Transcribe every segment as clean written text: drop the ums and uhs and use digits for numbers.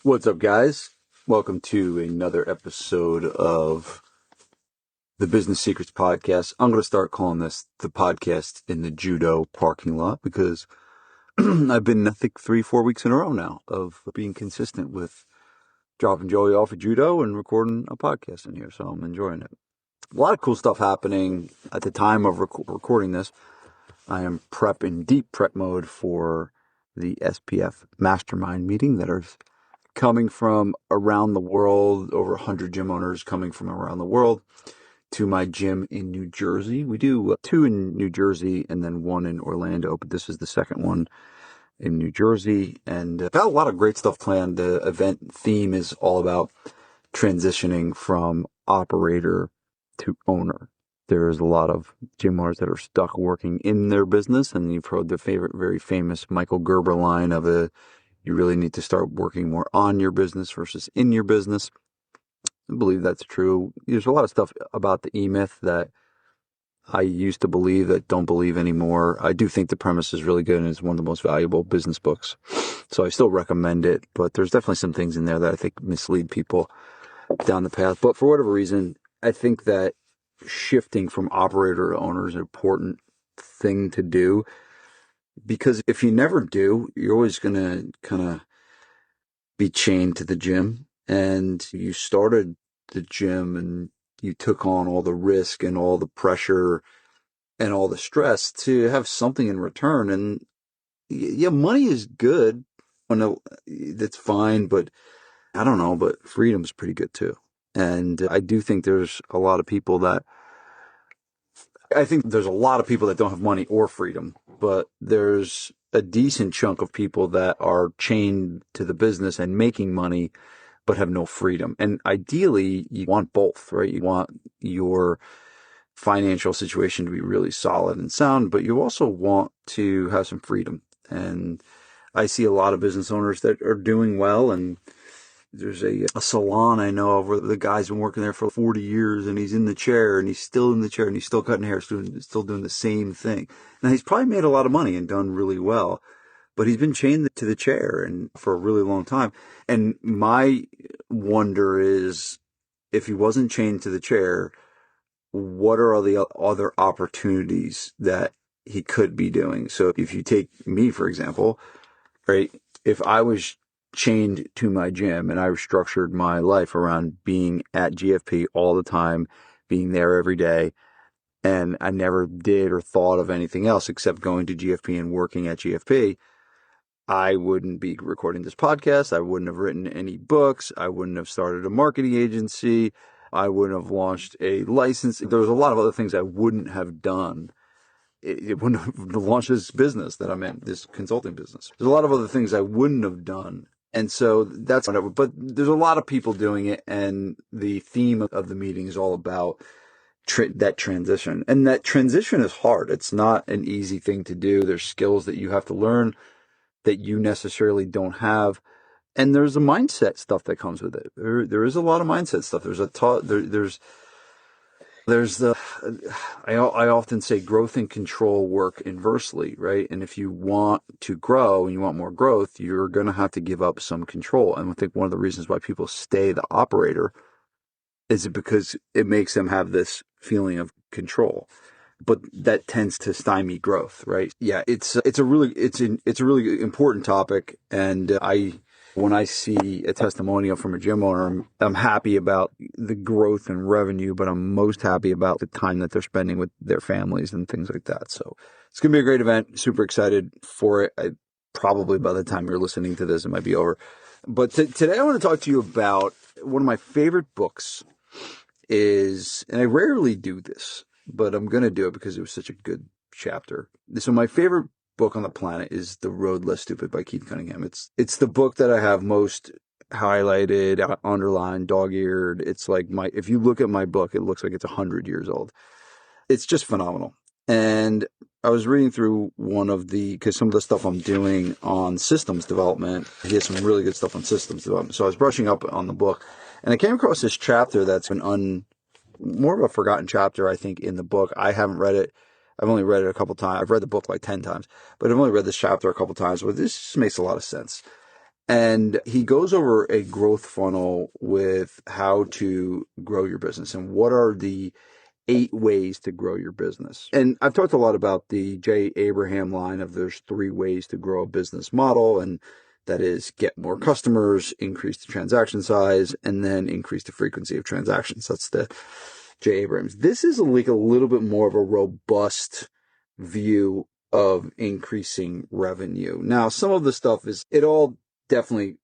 What's up, guys? Welcome to another episode of the Business Secrets Podcast. I'm going to start calling this the podcast in the judo parking lot because I've been, I think, 3-4 weeks in a row now of being consistent with dropping Joey off at judo and recording a podcast in here. So I'm enjoying it. A lot of cool stuff happening at the time of recording this. I am in deep prep mode for the SPF Mastermind meeting that is coming from around the world, over 100 gym owners coming from around the world to my gym in New Jersey. We do 2 in New Jersey and then 1 in Orlando, but this is the second one in New Jersey. And got a lot of great stuff planned. The event theme is all about transitioning from operator to owner. There's a lot of gym owners that are stuck working in their business, and you've heard the very famous Michael Gerber line of you really need to start working more on your business versus in your business. I believe that's true. There's a lot of stuff about the E-Myth that I used to believe that don't believe anymore. I do think the premise is really good and it's one of the most valuable business books. So I still recommend it, but there's definitely some things in there that I think mislead people down the path. But for whatever reason, I think that shifting from operator to owner is an important thing to do. Because if you never do, you're always going to kind of be chained to the gym. And you started the gym and you took on all the risk and all the pressure and all the stress to have something in return. And yeah, money is good. That's fine. But I don't know, but freedom is pretty good too. And I do think there's a lot of people that don't have money or freedom, but there's a decent chunk of people that are chained to the business and making money, but have no freedom. And ideally, you want both, right? You want your financial situation to be really solid and sound, but you also want to have some freedom. And I see a lot of business owners that are doing well, and there's a salon I know of where the guy's been working there for 40 years and he's in the chair and he's still in the chair and he's still cutting hair, still doing the same thing. Now he's probably made a lot of money and done really well, but he's been chained to the chair and for a really long time. And my wonder is, if he wasn't chained to the chair, what are all the other opportunities that he could be doing? So if you take me, for example, right, if I was chained to my gym and I structured my life around being at GFP all the time, being there every day, and I never did or thought of anything else except going to GFP and working at GFP, I wouldn't be recording this podcast. I wouldn't have written any books. I wouldn't have started a marketing agency. I wouldn't have launched a license. There was a lot of other things I wouldn't have done. It wouldn't have launched this business that I'm in, this consulting business. There's a lot of other things I wouldn't have done. And so that's whatever. But there's a lot of people doing it. And the theme of the meeting is all about that transition. And that transition is hard. It's not an easy thing to do. There's skills that you have to learn that you necessarily don't have. And there's a mindset stuff that comes with it. There is a lot of mindset stuff. I often say growth and control work inversely, right? And if you want to grow and you want more growth, you're going to have to give up some control. And I think one of the reasons why people stay the operator is because it makes them have this feeling of control. But that tends to stymie growth, right? Yeah, it's a really important topic. And when I see a testimonial from a gym owner, I'm happy about the growth and revenue, but I'm most happy about the time that they're spending with their families and things like that. So it's going to be a great event. Super excited for it. Probably by the time you're listening to this, it might be over. But today I want to talk to you about one of my favorite books is, and I rarely do this, but I'm going to do it because it was such a good chapter. So my favorite book on the planet is The Road Less Stupid by Keith Cunningham. It's the book that I have most highlighted, underlined, dog-eared. It's like if you look at my book, it looks like it's 100 years old. It's just phenomenal. And I was reading through because some of the stuff I'm doing on systems development, he has some really good stuff on systems development. So I was brushing up on the book and I came across this chapter that's more of a forgotten chapter, I think, in the book. I haven't read it. I've only read it a couple times. I've read the book like 10 times, but I've only read this chapter a couple times, but this makes a lot of sense. And he goes over a growth funnel with how to grow your business and what are the 8 ways to grow your business. And I've talked a lot about the J. Abraham line of there's 3 ways to grow a business model. And that is get more customers, increase the transaction size, and then increase the frequency of transactions. That's the J. Abrams. This is like a little bit more of a robust view of increasing revenue. Now, some of the stuff it all definitely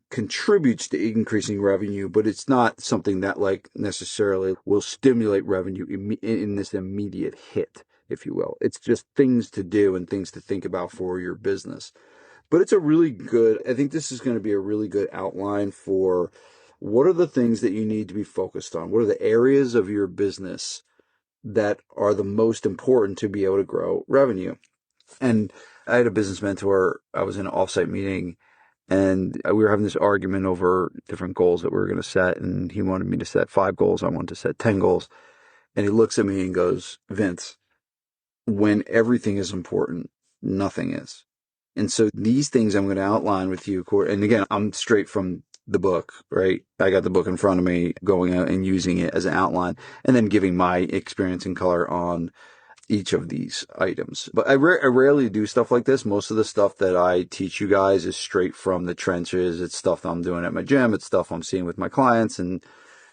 contributes to increasing revenue, but it's not something that like necessarily will stimulate revenue in this immediate hit, if you will. It's just things to do and things to think about for your business. But it's I think this is going to be a really good outline for what are the things that you need to be focused on? What are the areas of your business that are the most important to be able to grow revenue? And I had a business mentor. I was in an offsite meeting and we were having this argument over different goals that we were going to set. And he wanted me to set 5 goals. I wanted to set 10 goals. And he looks at me and goes, Vince, when everything is important, nothing is. And so these things I'm going to outline with you. And again, I'm straight from the book, right? I got the book in front of me, going out and using it as an outline and then giving my experience and color on each of these items. But I rarely do stuff like this. Most of the stuff that I teach you guys is straight from the trenches. It's stuff I'm doing at my gym. It's stuff I'm seeing with my clients and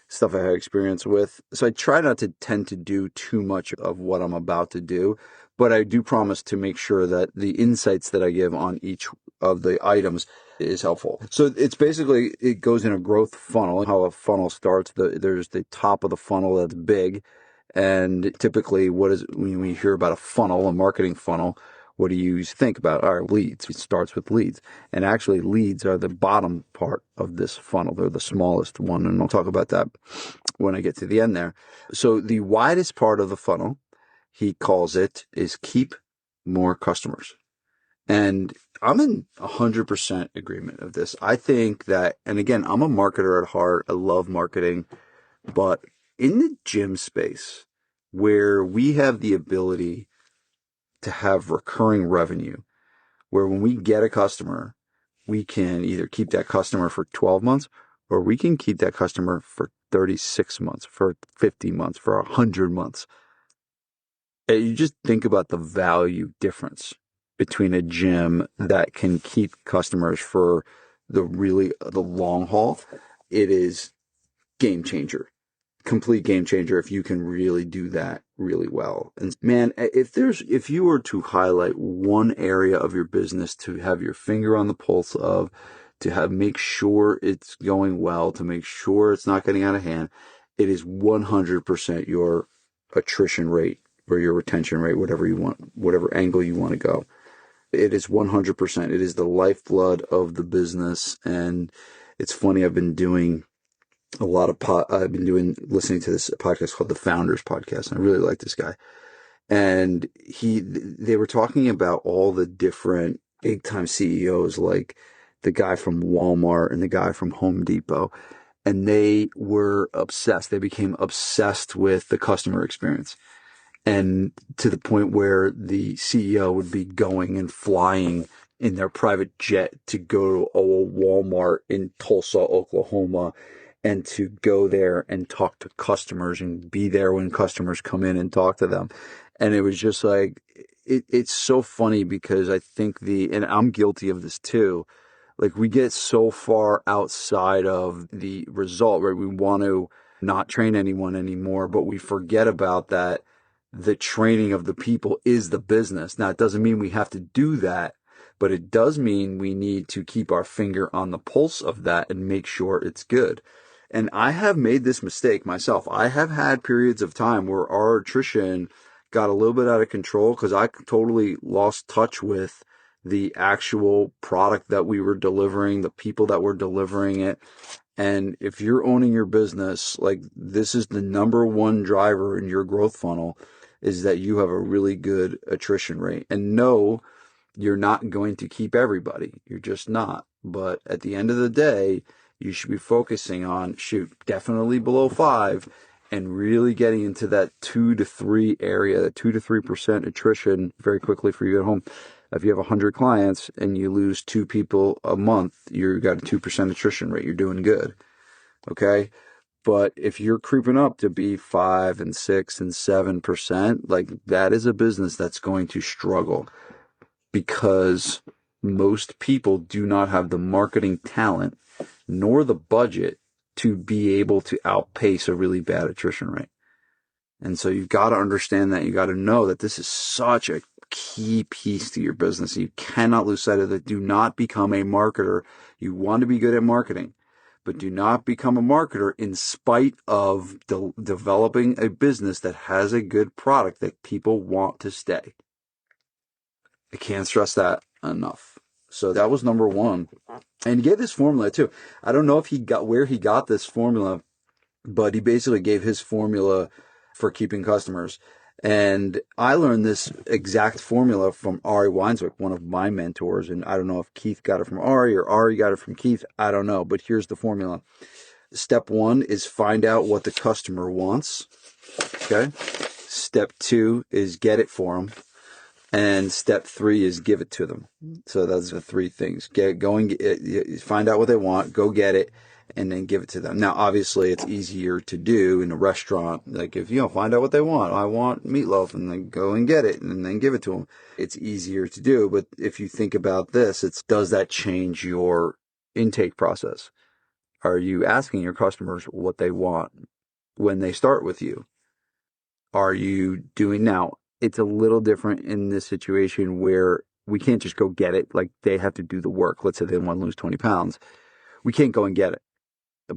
stuff I have experience with. So I try not to tend to do too much of what I'm about to do, but I do promise to make sure that the insights that I give on each of the items is helpful. So it's basically, it goes in a growth funnel. How a funnel starts, there's the top of the funnel that's big. And typically when we hear about a funnel, a marketing funnel, what do you think about? All right, leads. It starts with leads. And actually leads are the bottom part of this funnel. They're the smallest one. And I'll talk about that when I get to the end there. So the widest part of the funnel, he calls it, is keep more customers. And I'm in 100% agreement of this. I think that, and again, I'm a marketer at heart. I love marketing, but in the gym space where we have the ability to have recurring revenue, where when we get a customer, we can either keep that customer for 12 months or we can keep that customer for 36 months, for 50 months, for 100 months. And you just think about the value difference between a gym that can keep customers for the long haul. It is game changer. Complete game changer if you can really do that really well. And man, if you were to highlight one area of your business to have your finger on the pulse of, make sure it's going well, to make sure it's not getting out of hand, it is 100% your attrition rate or your retention rate, whatever you want, whatever angle you want to go. It is 100%. It is the lifeblood of the business. And it's funny, I've been listening to this podcast called the Founders Podcast. And I really like this guy. And they were talking about all the different big time CEOs, like the guy from Walmart and the guy from Home Depot. And they were obsessed. They became obsessed with the customer experience. And to the point where the CEO would be going and flying in their private jet to go to a Walmart in Tulsa, Oklahoma, and to go there and talk to customers and be there when customers come in and talk to them. And it was just like, it's so funny because I think and I'm guilty of this too, like we get so far outside of the result, right? We want to not train anyone anymore, but we forget about that. The training of the people is the business. Now, it doesn't mean we have to do that, but it does mean we need to keep our finger on the pulse of that and make sure it's good. And I have made this mistake myself. I have had periods of time where our attrition got a little bit out of control because I totally lost touch with the actual product that we were delivering, the people that were delivering it. And if you're owning your business, like this is the number one driver in your growth funnel, is that you have a really good attrition rate. And no, you're not going to keep everybody. You're just not. But at the end of the day, you should be focusing on, definitely below 5 and really getting into that 2 to 3 area, that 2 to 3% attrition very quickly for you at home. If you have 100 clients and you lose 2 people a month, you got a 2% attrition rate. You're doing good. Okay. But if you're creeping up to be 5 and 6 and 7%, like that is a business that's going to struggle because most people do not have the marketing talent nor the budget to be able to outpace a really bad attrition rate. And so you've got to understand that. You got to know that this is such a key piece to your business. You cannot lose sight of it. Do not become a marketer. You want to be good at marketing, but do not become a marketer in spite of developing a business that has a good product that people want to stay. I can't stress that enough. So that was number one. And he gave this formula too. I don't know if he got where he got this formula, but he basically gave his formula for keeping customers. And I learned this exact formula from Ari Weinswick, one of my mentors. And I don't know if Keith got it from Ari or Ari got it from Keith. I don't know. But here's the formula. Step 1 is find out what the customer wants. Okay. Step 2 is get it for them. And step 3 is give it to them. So those are the 3 things. Find out what they want, go get it, and then give it to them. Now, obviously, it's easier to do in a restaurant. Like if find out what they want. I want meatloaf, and then go and get it, and then give it to them. It's easier to do. But if you think about this, does that change your intake process? Are you asking your customers what they want when they start with you? Are you doing now? It's a little different in this situation where we can't just go get it. Like they have to do the work. Let's say they want to lose 20 pounds. We can't go and get it,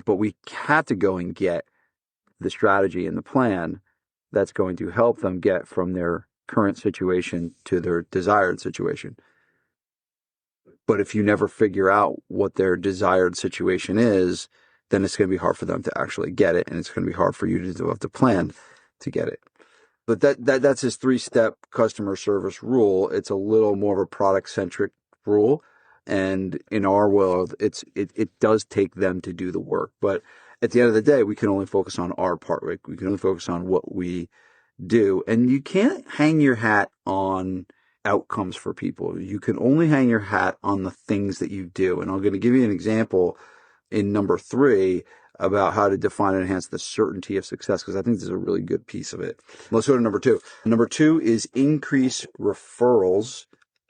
but we have to go and get the strategy and the plan that's going to help them get from their current situation to their desired situation. But if you never figure out what their desired situation is, then it's going to be hard for them to actually get it. And it's going to be hard for you to develop the plan to get it. But that's his 3-step customer service rule. It's a little more of a product-centric rule. And in our world, it does take them to do the work. But at the end of the day, we can only focus on our part, right? We can only focus on what we do. And you can't hang your hat on outcomes for people. You can only hang your hat on the things that you do. And I'm going to give you an example in number 3 about how to define and enhance the certainty of success, because I think this is a really good piece of it. Let's go to number 2. Number 2 is increase referrals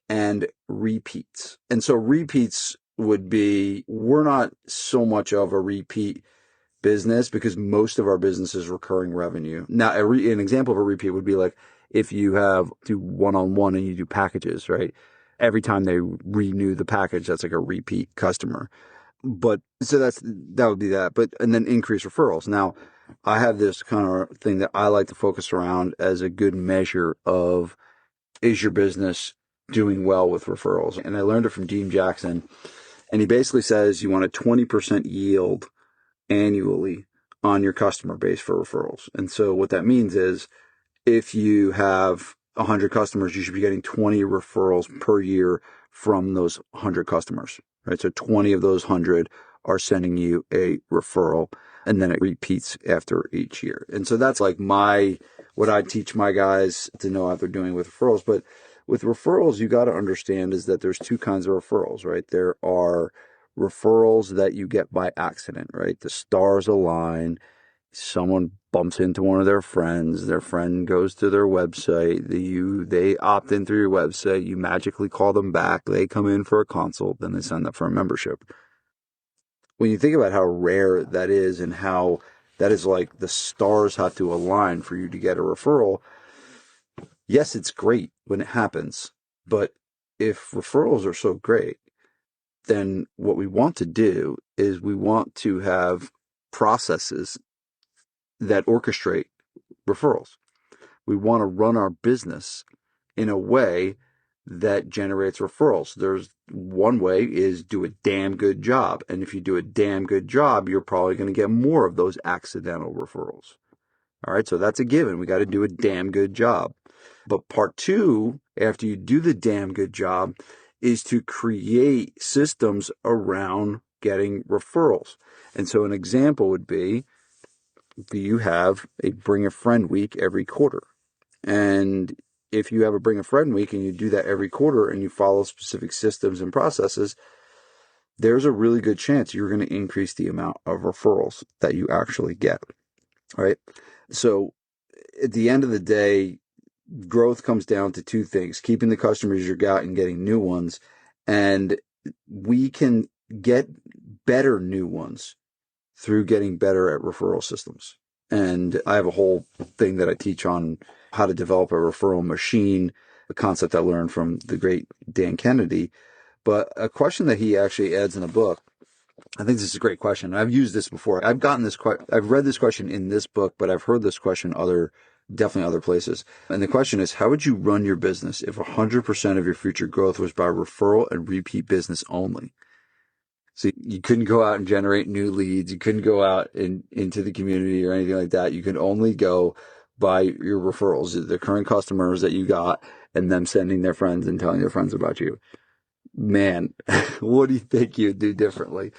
and repeats. And so repeats would be, we're not so much of a repeat business because most of our business is recurring revenue. Now, an example of a repeat would be like if you do one-on-one and you do packages, right? Every time they renew the package, that's like a repeat customer. But so that would be that. And then increase referrals. Now, I have this kind of thing that I like to focus around as a good measure of, is your business doing well with referrals? And I learned it from Dean Jackson. And he basically says you want a 20% yield annually on your customer base for referrals. And so what that means is if you have 100 customers, you should be getting 20 referrals per year from those 100 customers, right? So 20 of those 100 are sending you a referral, and then it repeats after each year. And so that's like what I teach my guys to know how they're doing with referrals. But with referrals, you got to understand is that there's 2 kinds of referrals, right? There are referrals that you get by accident, right? The stars align. Someone bumps into one of their friends, their friend goes to their website, they opt in through your website, you magically call them back, they come in for a consult, then they sign up for a membership. When you think about how rare that is and how that is like the stars have to align for you to get a referral, yes, it's great when it happens, but if referrals are so great, then what we want to do is we want to have processes that orchestrate referrals. We want to run our business in a way that generates referrals. There's one way is do a damn good job. And if you do a damn good job, you're probably going to get more of those accidental referrals. All right. So that's a given. We got to do a damn good job. But part 2, after you do the damn good job, is to create systems around getting referrals. And so an example would be, you have a bring a friend week every quarter. And if you have a bring a friend week and you do that every quarter and you follow specific systems and processes, there's a really good chance you're going to increase the amount of referrals that you actually get. Right. So at the end of the day, growth comes down to two things: keeping the customers you got and getting new ones. And we can get better new ones through getting better at referral systems. And I have a whole thing that I teach on how to develop a referral machine, a concept I learned from the great Dan Kennedy. But a question that he actually adds in the book, I think this is a great question. I've used this before. I've read this question in this book, but I've heard this question definitely other places. And the question is, how would you run your business if 100% of your future growth was by referral and repeat business only? So you couldn't go out and generate new leads. You couldn't go out into the community or anything like that. You could only go by your referrals, the current customers that you got, and them sending their friends and telling their friends about you. Man, what do you think you'd do differently?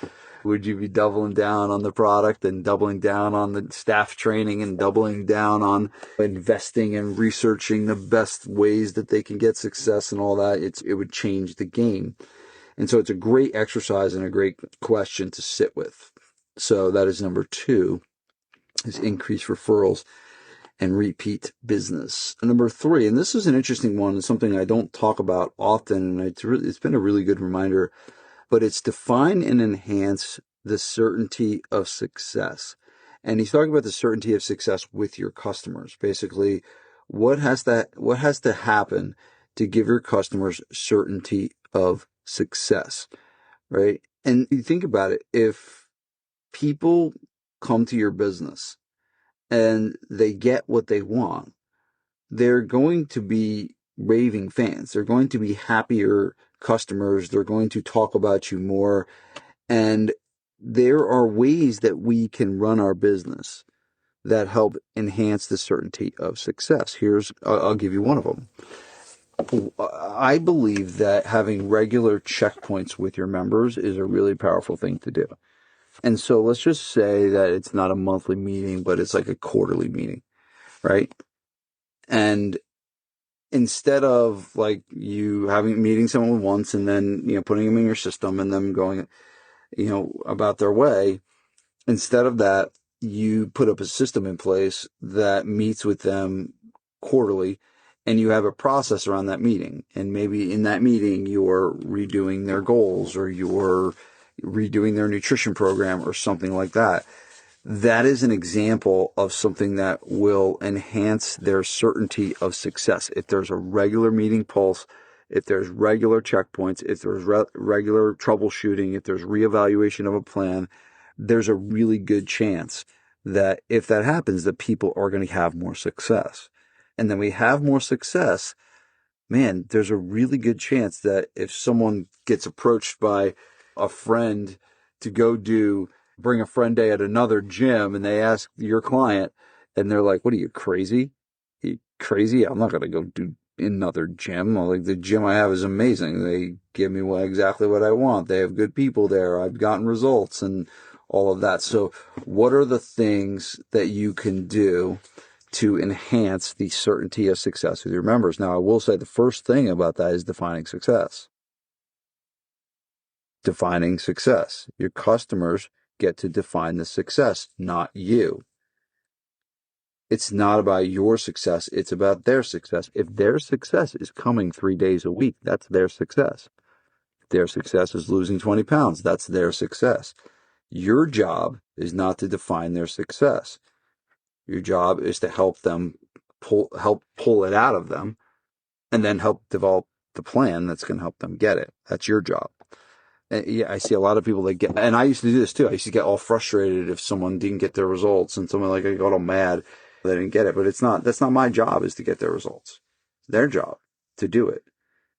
Would you be doubling down on the product and doubling down on the staff training and doubling down on investing and researching the best ways that they can get success and all that? It would change the game. And so it's a great exercise and a great question to sit with. So that is number 2, is increase referrals and repeat business. And number 3, and this is an interesting one, and something I don't talk about often, and it's been a really good reminder, but it's define and enhance the certainty of success. And he's talking about the certainty of success with your customers. Basically, what has to happen to give your customers certainty of success, right? And you think about it, if people come to your business and they get what they want, they're going to be raving fans. They're going to be happier customers. They're going to talk about you more. And there are ways that we can run our business that help enhance the certainty of success. I'll give you one of them. I believe that having regular checkpoints with your members is a really powerful thing to do. And so let's just say that it's not a monthly meeting, but it's like a quarterly meeting, right? And instead of like you meeting someone once and then, putting them in your system and them going, about their way, instead of that, you put up a system in place that meets with them quarterly, and you have a process around that meeting. And maybe in that meeting, you're redoing their goals, or you're redoing their nutrition program or something like that. That is an example of something that will enhance their certainty of success. If there's a regular meeting pulse, if there's regular checkpoints, if there's regular troubleshooting, if there's reevaluation of a plan, there's a really good chance that if that happens, that people are going to have more success. And then we have more success, man, there's a really good chance that if someone gets approached by a friend to go bring a friend day at another gym, and they ask your client and they're like, what are you, crazy? You crazy? I'm not going to go do another gym. Like, the gym I have is amazing. They give me exactly what I want. They have good people there. I've gotten results and all of that. So what are the things that you can do to enhance the certainty of success with your members? Now, I will say the first thing about that is defining success. Defining success. Your customers get to define the success, not you. It's not about your success. It's about their success. If their success is coming 3 days a week, that's their success. If their success is losing 20 pounds, that's their success. Your job is not to define their success. Your job is to help pull it out of them, and then help develop the plan that's going to help them get it. That's your job. And yeah, I see a lot of people that and I used to do this too. I used to get all frustrated if someone didn't get their results, and someone I got all mad they didn't get it. But that's not my job, is to get their results. It's their job to do it.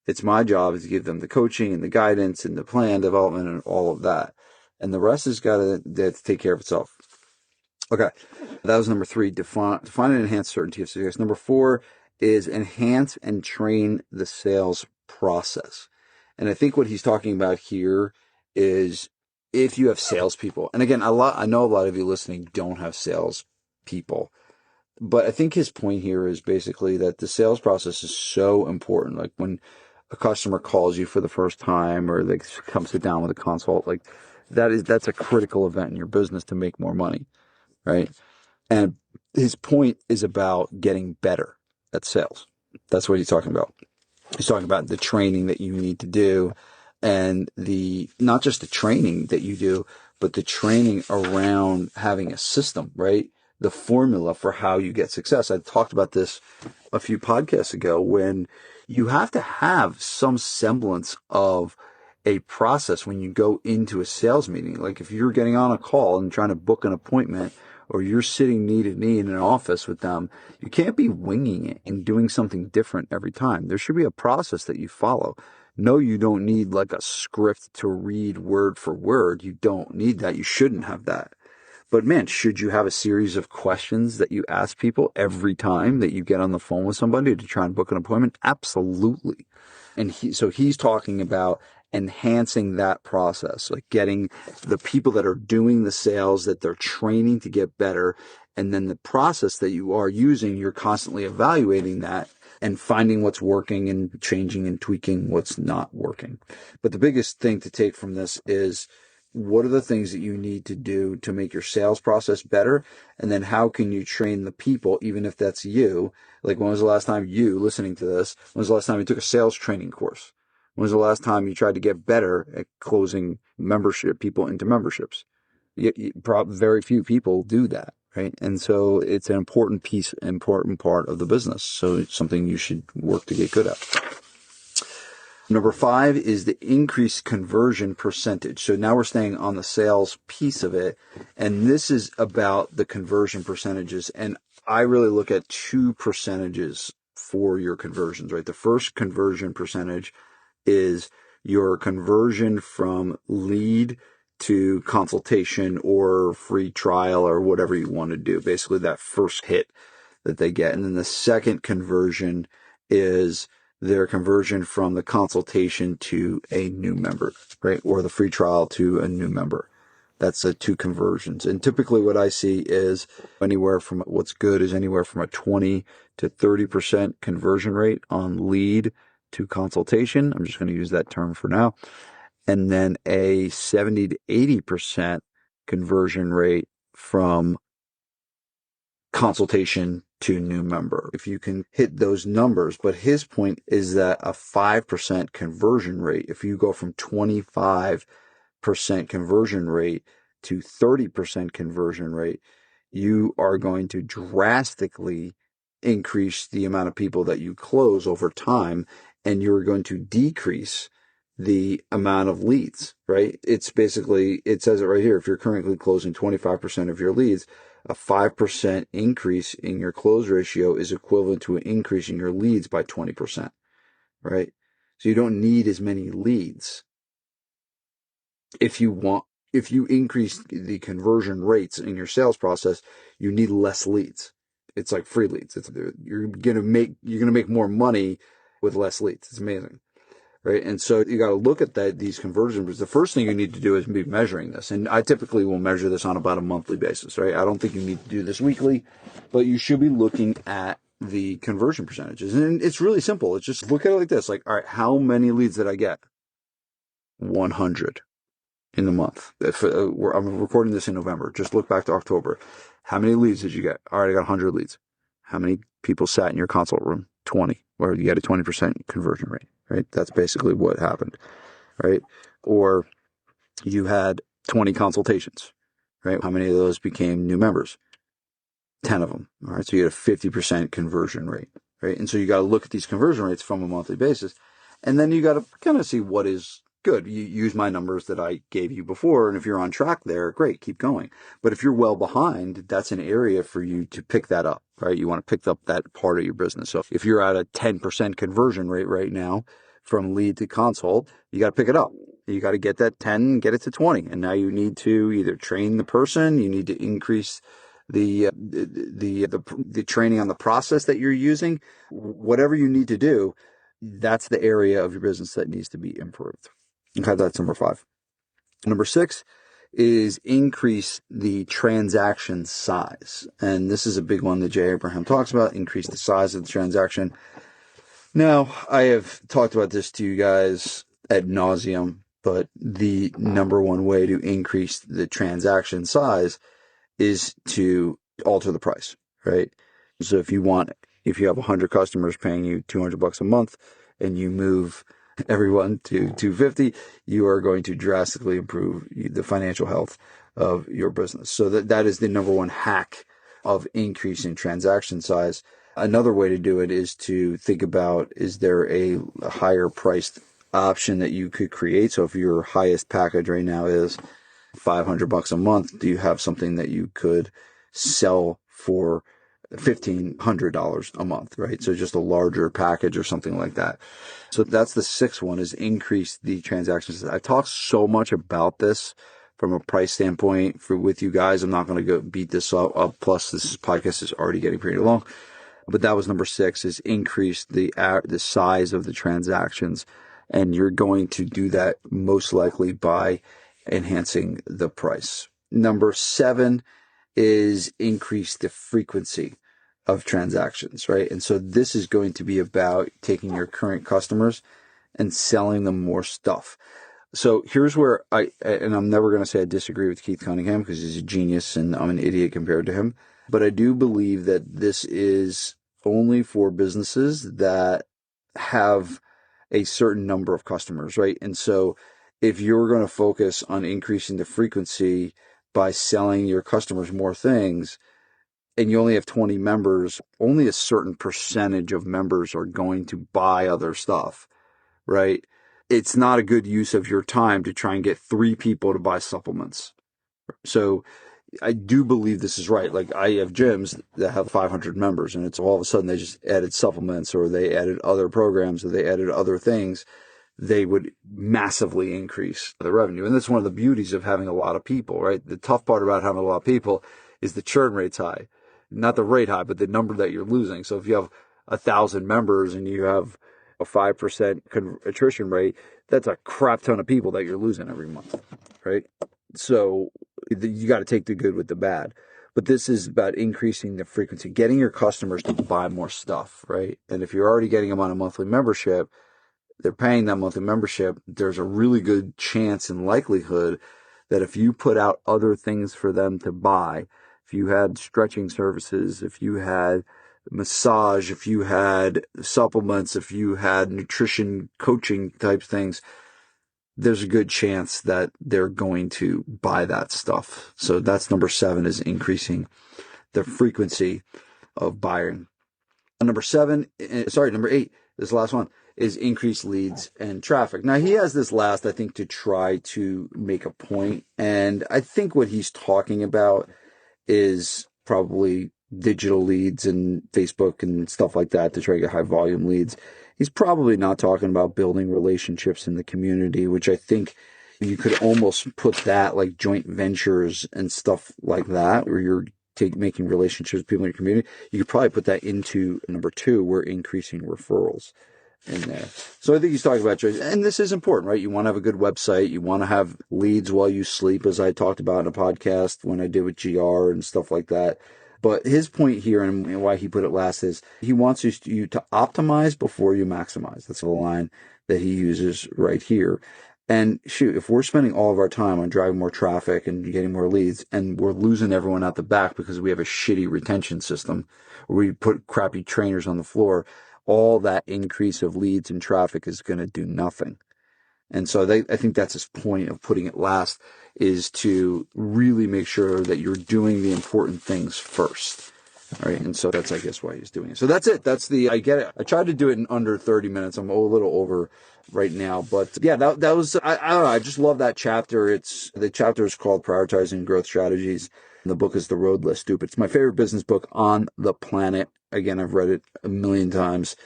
It's my job is to give them the coaching and the guidance and the plan development and all of that. And the rest has got to take care of itself. Okay. That was number 3, define and enhance certainty of success. Number 4 is enhance and train the sales process. And I think what he's talking about here is if you have salespeople, and again, I know a lot of you listening don't have salespeople. But I think his point here is basically that the sales process is so important. Like when a customer calls you for the first time or they come sit down with a consult, like that's a critical event in your business to make more money, right? And his point is about getting better at sales. That's what he's talking about. He's talking about the training that you need to do and not just the training that you do, but the training around having a system, right? The formula for how you get success. I talked about this a few podcasts ago when you have to have some semblance of a process when you go into a sales meeting. Like if you're getting on a call and trying to book an appointment, or you're sitting knee to knee in an office with them, you can't be winging it and doing something different every time. There should be a process that you follow. No, you don't need like a script to read word for word. You don't need that. You shouldn't have that. But man, should you have a series of questions that you ask people every time that you get on the phone with somebody to try and book an appointment? Absolutely. And so he's talking about enhancing that process, like getting the people that are doing the sales, that they're training to get better. And then the process that you are using, you're constantly evaluating that and finding what's working and changing and tweaking what's not working. But the biggest thing to take from this is, what are the things that you need to do to make your sales process better? And then how can you train the people, even if that's you? Like, when was the last time you, listening to this, when was the last time you took a sales training course? When was the last time you tried to get better at closing membership people into memberships? Very few people do that, right? And so it's an important part of the business. So it's something you should work to get good at. Number 5 is the increased conversion percentage. So now we're staying on the sales piece of it. And this is about the conversion percentages. And I really look at 2 percentages for your conversions, right? The first conversion percentage is your conversion from lead to consultation or free trial or whatever you want to do. Basically that first hit that they get. And then the second conversion is their conversion from the consultation to a new member, right? Or the free trial to a new member. That's 2 conversions. And typically what I see is what's good is anywhere from a 20 to 30% conversion rate on lead to consultation. I'm just going to use that term for now. And then a 70 to 80% conversion rate from consultation to new member. If you can hit those numbers, but his point is that a 5% conversion rate, if you go from 25% conversion rate to 30% conversion rate, you are going to drastically increase the amount of people that you close over time, and you're going to decrease the amount of leads, right? It's basically, it says it right here. If you're currently closing 25% of your leads, a 5% increase in your close ratio is equivalent to an increase in your leads by 20%, right? So you don't need as many leads. If you increase the conversion rates in your sales process, you need less leads. It's like free leads. You're going to make more money with less leads. It's amazing. Right. And so you got to look at these conversions. The first thing you need to do is be measuring this. And I typically will measure this on about a monthly basis, right? I don't think you need to do this weekly, but you should be looking at the conversion percentages. And it's really simple. It's just look at it like this. Like, all right, how many leads did I get? 100 in the month. I'm recording this in November. Just look back to October. How many leads did you get? All right, I got 100 leads. How many people sat in your consult room? 20, or you had a 20% conversion rate, right? That's basically what happened, right? Or you had 20 consultations, right? How many of those became new members? 10 of them, all right? So you had a 50% conversion rate, right? And so you got to look at these conversion rates from a monthly basis, and then you got to kind of see what is good. You use my numbers that I gave you before, and if you're on track there, great, keep going. But if you're well behind, that's an area for you to pick that up, right? You want to pick up that part of your business. So if you're at a 10% conversion rate right now from lead to consult, you got to pick it up. You got to get that 10, get it to 20. And now you need to either train the person, you need to increase the training on the process that you're using, whatever you need to do. That's the area of your business that needs to be improved. Okay, that's number 5. Number 6 is increase the transaction size. And this is a big one that Jay Abraham talks about, increase the size of the transaction. Now, I have talked about this to you guys ad nauseum, but the number one way to increase the transaction size is to alter the price, right? So if you have 100 customers paying you $200 a month and you move everyone to $250, you are going to drastically improve the financial health of your business. So that is the number one hack of increasing transaction size. Another way to do it is to think about, is there a higher priced option that you could create? So if your highest package right now is $500 a month, do you have something that you could sell for $1,500 a month, right? So just a larger package or something like that. So that's the sixth one, is increase the transactions. I talked so much about this from a price standpoint with you guys. I'm not going to go beat this up. Plus, this podcast is already getting pretty long. But that was number 6, is increase the size of the transactions. And you're going to do that most likely by enhancing the price. Number 7 is increase the frequency of transactions, right? And so this is going to be about taking your current customers and selling them more stuff. So here's where and I'm never going to say I disagree with Keith Cunningham because he's a genius and I'm an idiot compared to him. But I do believe that this is only for businesses that have a certain number of customers, right? And so if you're going to focus on increasing the frequency by selling your customers more things, and you only have 20 members, only a certain percentage of members are going to buy other stuff, right? It's not a good use of your time to try and get 3 people to buy supplements. So I do believe this is right. Like, I have gyms that have 500 members, and it's all of a sudden they just added supplements, or they added other programs, or they added other things. They would massively increase the revenue. And that's one of the beauties of having a lot of people, right? The tough part about having a lot of people is the churn rate's high. Not the rate high, but the number that you're losing. So if you have 1,000 members and you have a 5% attrition rate, that's a crap ton of people that you're losing every month, right? So you got to take the good with the bad. But this is about increasing the frequency, getting your customers to buy more stuff, right? And if you're already getting them on a monthly membership, they're paying that monthly membership, there's a really good chance and likelihood that if you put out other things for them to buy, if you had stretching services, if you had massage, if you had supplements, if you had nutrition coaching type things, there's a good chance that they're going to buy that stuff. So that's number 7, is increasing the frequency of buying. Number 8, this last one, is increase leads and traffic. Now, he has this last, I think, to try to make a point. And I think what he's talking about is probably digital leads and Facebook and stuff like that to try to get high volume leads. He's probably not talking about building relationships in the community, which I think you could almost put that like joint ventures and stuff like that, where you're making relationships with people in your community. You could probably put that into number 2, where increasing referrals in there. So I think he's talking about choice. And this is important, right? You want to have a good website. You want to have leads while you sleep, as I talked about in a podcast when I did with GR and stuff like that. But his point here, and why he put it last, is he wants you to optimize before you maximize. That's the line that he uses right here. And shoot, if we're spending all of our time on driving more traffic and getting more leads, and we're losing everyone out the back because we have a shitty retention system, or we put crappy trainers on the floor, all that increase of leads and traffic is going to do nothing. And so I think that's his point of putting it last, is to really make sure that you're doing the important things first. All right. And so that's, I guess, why he's doing it. So that's it. I get it. I tried to do it in under 30 minutes. I'm a little over right now, but yeah, that was, I don't know. I just love that chapter. The chapter is called Prioritizing Growth Strategies. And the book is The Road Less Stupid. It's my favorite business book on the planet. Again, I've read it a million times.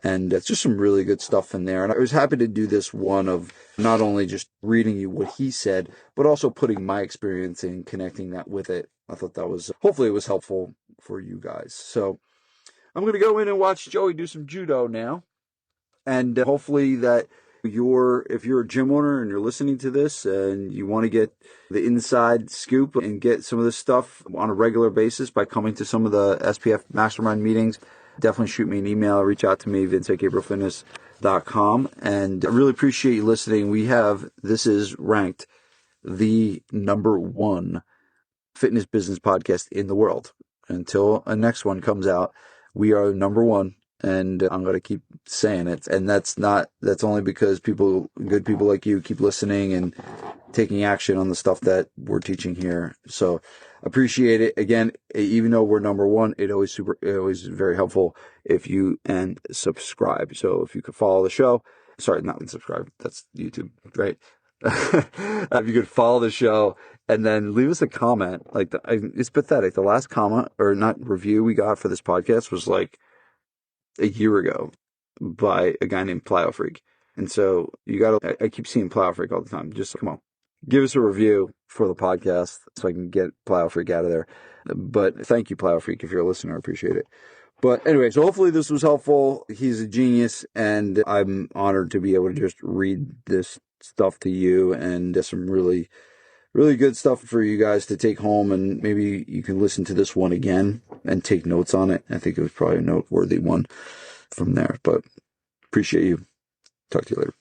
And it's just some really good stuff in there. And I was happy to do this one of not only just reading you what he said, but also putting my experience and connecting that with it. I thought that was, hopefully it was helpful for you guys. So I'm going to go in and watch Joey do some judo now. And hopefully that if you're a gym owner and you're listening to this and you want to get the inside scoop and get some of this stuff on a regular basis by coming to some of the SPF Mastermind meetings, definitely shoot me an email, reach out to me, vince@gabrielfitness.com. And I really appreciate you listening. This is ranked the #1 fitness business podcast in the world. Until a next one comes out, we are #1, and I'm going to keep saying it. And that's only because good people like you keep listening and taking action on the stuff that we're teaching here. So appreciate it. Again, even though we're #1, it always is very helpful if you subscribe. So if you could follow the show, sorry, not subscribe, that's YouTube, right? If you could follow the show and then leave us a comment. It's pathetic. The last comment, or not review, we got for this podcast was like a year ago by a guy named Plyo Freak. And so I keep seeing Plyo Freak all the time. Just come on, give us a review for the podcast so I can get Plyo Freak out of there. But thank you, Plyo Freak, if you're a listener. I appreciate it. But anyway, so hopefully this was helpful. He's a genius, and I'm honored to be able to just read this stuff to you, and some really, really good stuff for you guys to take home. And maybe you can listen to this one again and take notes on it. I think it was probably a noteworthy one from there. But appreciate you. Talk to you later.